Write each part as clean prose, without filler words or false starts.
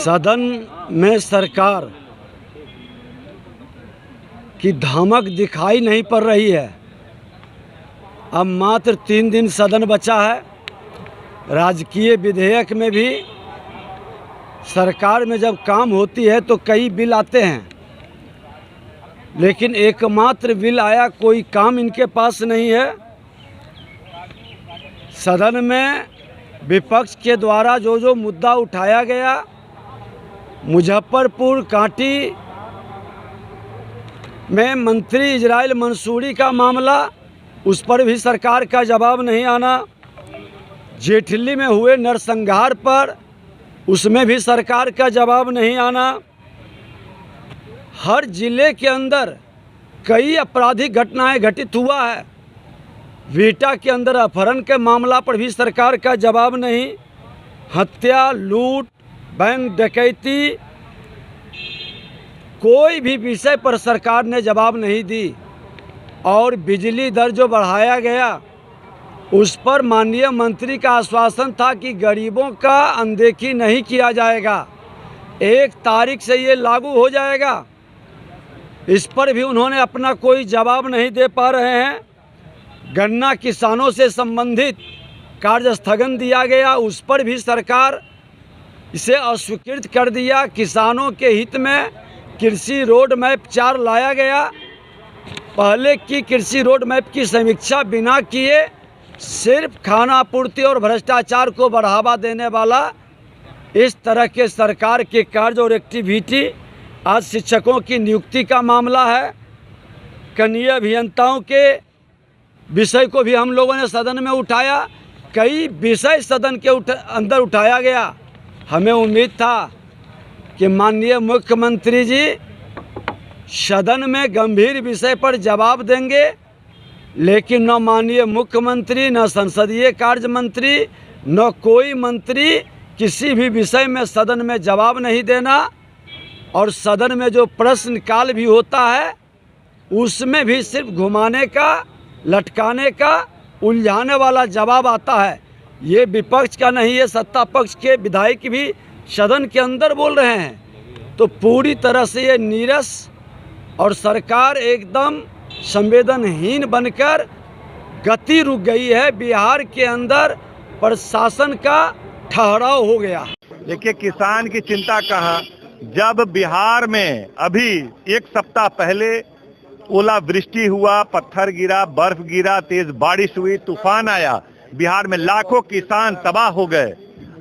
सदन में सरकार की धमक दिखाई नहीं पड़ रही है। अब मात्र 3 दिन सदन बचा है। राजकीय विधेयक में भी सरकार में जब काम होती है तो कई बिल आते हैं, लेकिन एकमात्र बिल आया कोई काम इनके पास नहीं है। सदन में विपक्ष के द्वारा जो मुद्दा उठाया गया, मुजफ्फरपुर कांटी में मंत्री इजराइल मंसूरी का मामला, उस पर भी सरकार का जवाब नहीं आना। जेठली में हुए नरसंहार पर, उसमें भी सरकार का जवाब नहीं आना। हर जिले के अंदर कई आपराधिक घटनाएं घटित हुआ है। वीटा के अंदर अपहरण के मामला पर भी सरकार का जवाब नहीं। हत्या, लूट, बैंक डकैती, कोई भी विषय पर सरकार ने जवाब नहीं दी। और बिजली दर जो बढ़ाया गया, उस पर माननीय मंत्री का आश्वासन था कि गरीबों का अनदेखी नहीं किया जाएगा, 1 तारीख से ये लागू हो जाएगा। इस पर भी उन्होंने अपना कोई जवाब नहीं दे पा रहे हैं। गन्ना किसानों से संबंधित कार्य स्थगन दिया गया, उस पर भी सरकार इसे अस्वीकृत कर दिया। किसानों के हित में कृषि रोड मैप 4 लाया गया। पहले की कृषि रोड मैप की समीक्षा बिना किए सिर्फ खाना आपूर्ति और भ्रष्टाचार को बढ़ावा देने वाला इस तरह के सरकार के कार्य और एक्टिविटी। आज शिक्षकों की नियुक्ति का मामला है, कनीय अभियंताओं के विषय को भी हम लोगों ने सदन में उठाया। कई विषय सदन के अंदर उठाया गया। हमें उम्मीद था कि माननीय मुख्यमंत्री जी सदन में गंभीर विषय पर जवाब देंगे, लेकिन न माननीय मुख्यमंत्री, न संसदीय कार्य मंत्री, न कोई मंत्री किसी भी विषय में सदन में जवाब नहीं देना। और सदन में जो प्रश्न काल भी होता है, उसमें भी सिर्फ घुमाने का, लटकाने का, उलझाने वाला जवाब आता है। ये विपक्ष का नहीं, ये सत्ता पक्ष के विधायक भी सदन के अंदर बोल रहे हैं। तो पूरी तरह से ये नीरस और सरकार एकदम संवेदनहीन बनकर गति रुक गई है। बिहार के अंदर प्रशासन का ठहराव हो गया। देखिए, किसान की चिंता कहाँ, जब बिहार में अभी 1 सप्ताह पहले ओलावृष्टि हुआ, पत्थर गिरा, बर्फ गिरा, तेज बारिश हुई, तूफान आया, बिहार में लाखों किसान तबाह हो गए।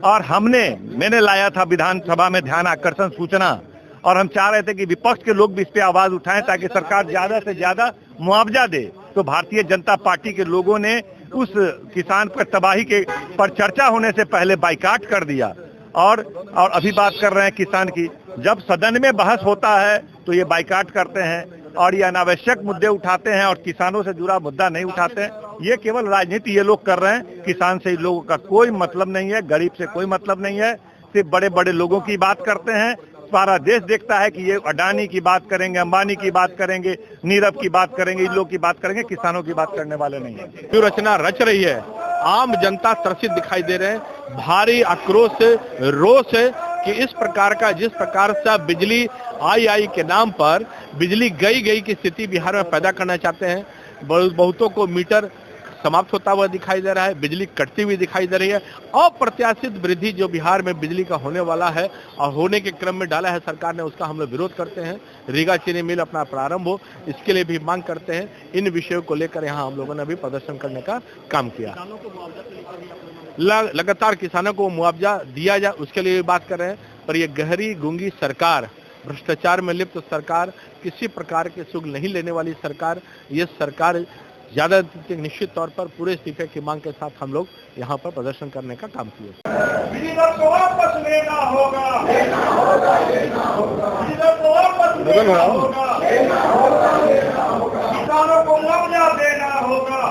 और मैंने लाया था विधानसभा में ध्यान आकर्षण सूचना, और हम चाह रहे थे कि विपक्ष के लोग भी इस पे आवाज उठाएं ताकि सरकार ज्यादा से ज्यादा मुआवजा दे। तो भारतीय जनता पार्टी के लोगों ने उस किसान पर तबाही के पर चर्चा होने से पहले बाइकाट कर दिया। और अभी बात कर रहे हैं किसान की। जब सदन में बहस होता है तो ये बाइकाट करते हैं और ये अनावश्यक मुद्दे उठाते हैं और किसानों से जुड़ा मुद्दा नहीं उठाते हैं। ये केवल राजनीति ये लोग कर रहे हैं। किसान से इन लोगों का कोई मतलब नहीं है, गरीब से कोई मतलब नहीं है। सिर्फ बड़े बड़े लोगों की बात करते हैं। सारा देश देखता है कि ये अडानी की बात करेंगे, अंबानी की बात करेंगे, नीरव की बात करेंगे, इन लोग की बात करेंगे, किसानों की बात करने वाले नहीं है। जो रचना रच रही है, आम जनता त्रसित दिखाई दे रहे हैं। भारी आक्रोश, रोष है कि इस प्रकार का, जिस प्रकार से बिजली आई के नाम पर बिजली गई की स्थिति बिहार में पैदा करना चाहते हैं। बहुतों को मीटर समाप्त होता हुआ दिखाई दे रहा है, बिजली कटती हुई दिखाई दे रही है। अप्रत्याशित वृद्धि जो बिहार में बिजली का होने वाला है और होने के क्रम में डाला है सरकार ने, उसका हम लोग विरोध करते हैं। रीगा चीनी मिल अपना प्रारंभ हो, इसके लिए भी मांग करते हैं। इन विषयों को लेकर यहाँ हम लोगों ने भी प्रदर्शन करने का काम किया। लगातार किसानों को मुआवजा दिया जाए, उसके लिए भी बात कर रहे हैं। पर यह गहरी गूंगी सरकार, भ्रष्टाचार में लिप्त सरकार, किसी प्रकार के सुख नहीं लेने वाली सरकार, ये सरकार ज्यादा निश्चित तौर पर पूरे इस्तीफे की मांग के साथ हम लोग यहाँ पर प्रदर्शन करने का काम किए। वापस लेना होगा, किसानों को मुआवजा देना होगा।